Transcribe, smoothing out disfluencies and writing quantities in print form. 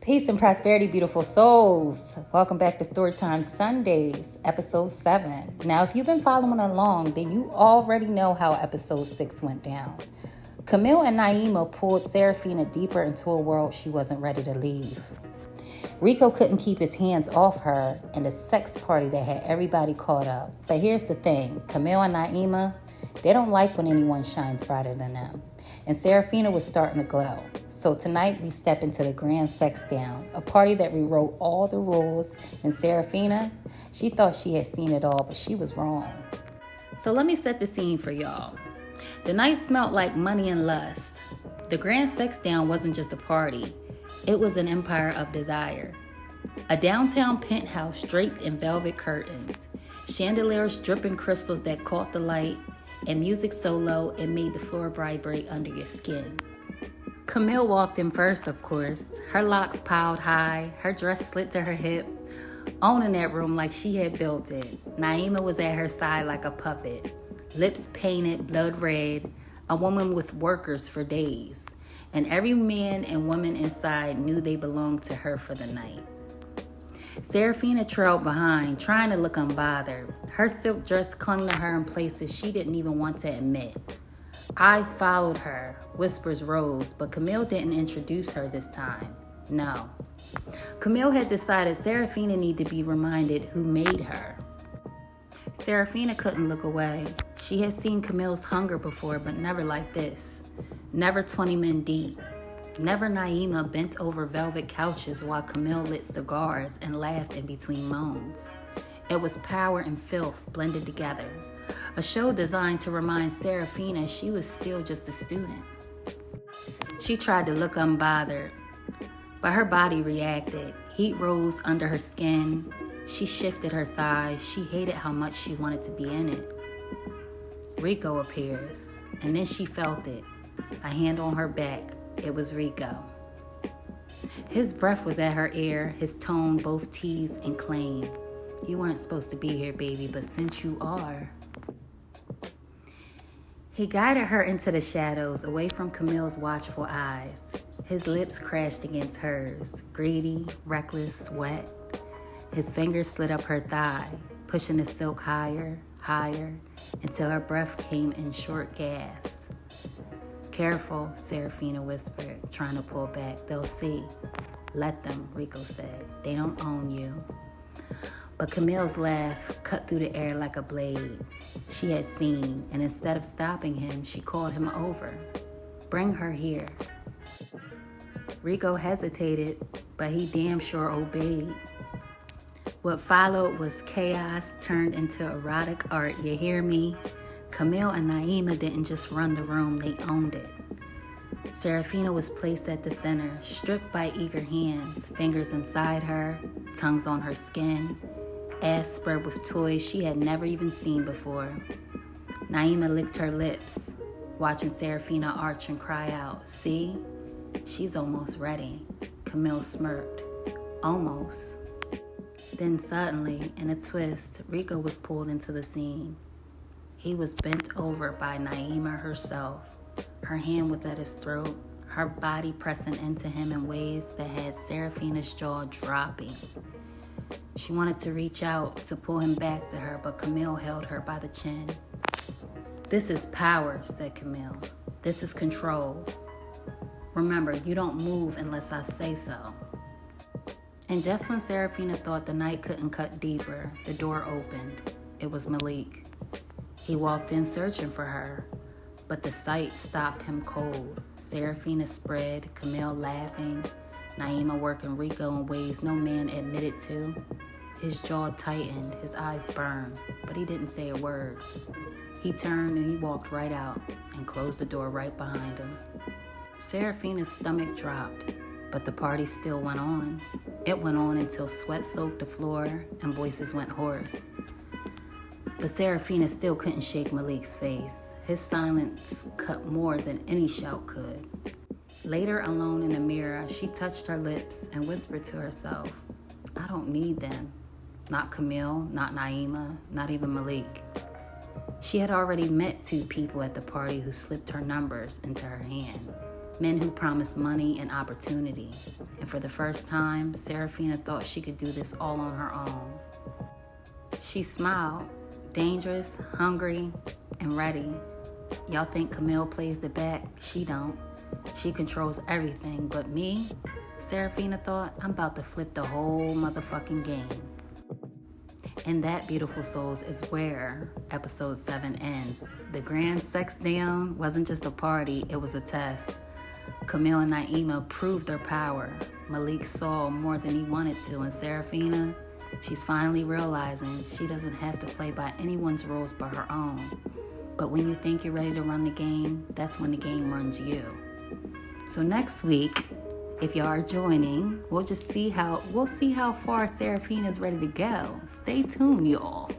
Peace and prosperity, beautiful souls. Welcome back to Storytime Sundays, episode 7. Now, if you've been following along, then you already know how episode 6 went down. Camille and Naima pulled Serafina deeper into a world she wasn't ready to leave. Rico couldn't keep his hands off her in a sex party that had everybody caught up. But here's the thing, Camille and Naima, they don't like when anyone shines brighter than them. And Serafina was starting to glow. So tonight we step into the grand sex down, a party that rewrote all the rules. And Serafina, she thought she had seen it all, but she was wrong. So let me set the scene for y'all. The night smelled like money and lust. The grand sex down wasn't just a party. It was an empire of desire. A downtown penthouse draped in velvet curtains, chandeliers dripping crystals that caught the light, and music so low it made the floor vibrate under your skin. Camille walked in first, of course, her locks piled high, her dress slit to her hip, owning that room like she had built it. Naima was at her side like a puppet, lips painted blood red, a woman with workers for days. And every man and woman inside knew they belonged to her for the night. Serafina trailed behind, trying to look unbothered. Her silk dress clung to her in places she didn't even want to admit. Eyes followed her, whispers rose, but Camille didn't introduce her this time. No. Camille had decided Serafina needed to be reminded who made her. Serafina couldn't look away. She had seen Camille's hunger before, but never like this. Never 20 men deep. Never Naima bent over velvet couches while Camille lit cigars and laughed in between moans. It was power and filth blended together. A show designed to remind Serafina she was still just a student. She tried to look unbothered, but her body reacted. Heat rose under her skin. She shifted her thighs. She hated how much she wanted to be in it. Rico appears, and then she felt it. A hand on her back. It was Rico. His breath was at her ear, his tone both teased and claimed. You weren't supposed to be here, baby, but since you are. He guided her into the shadows, away from Camille's watchful eyes. His lips crashed against hers, greedy, reckless, wet. His fingers slid up her thigh, pushing the silk higher, higher, until her breath came in short gasps. Careful, Serafina whispered, trying to pull back. They'll see. Let them, Rico said. They don't own you. But Camille's laugh cut through the air like a blade. She had seen, and instead of stopping him, she called him over. Bring her here. Rico hesitated, but he damn sure obeyed. What followed was chaos turned into erotic art, you hear me? Camille and Naima didn't just run the room, they owned it. Serafina was placed at the center, stripped by eager hands, fingers inside her, tongues on her skin, ass spread with toys she had never even seen before. Naima licked her lips, watching Serafina arch and cry out, see? She's almost ready. Camille smirked. Almost. Then suddenly, in a twist, Rico was pulled into the scene. He was bent over by Naima herself. Her hand was at his throat, her body pressing into him in ways that had Serafina's jaw dropping. She wanted to reach out to pull him back to her, but Camille held her by the chin. This is power, said Camille. This is control. Remember, you don't move unless I say so. And just when Serafina thought the night couldn't cut deeper, the door opened. It was Malik. He walked in searching for her, but the sight stopped him cold. Serafina spread, Camille laughing, Naima working Rico in ways no man admitted to. His jaw tightened, his eyes burned, but he didn't say a word. He turned and he walked right out and closed the door right behind him. Serafina's stomach dropped, but the party still went on. It went on until sweat soaked the floor and voices went hoarse. But Serafina still couldn't shake Malik's face. His silence cut more than any shout could. Later, alone in the mirror, she touched her lips and whispered to herself, I don't need them. Not Camille, not Naima, not even Malik. She had already met 2 people at the party who slipped her numbers into her hand. Men who promise money and opportunity. And for the first time, Serafina thought she could do this all on her own. She smiled, dangerous, hungry, and ready. Y'all think Camille plays the back? She don't. She controls everything. But me, Serafina thought, I'm about to flip the whole motherfucking game. And that, beautiful souls, is where episode 7 ends. The grand sex down wasn't just a party, it was a test. Camille and Naima proved their power. Malik saw more than he wanted to, and Serafina, she's finally realizing she doesn't have to play by anyone's rules but her own. But when you think you're ready to run the game, that's when the game runs you. So next week, if y'all are joining, we'll see how far Serafina's ready to go. Stay tuned, y'all.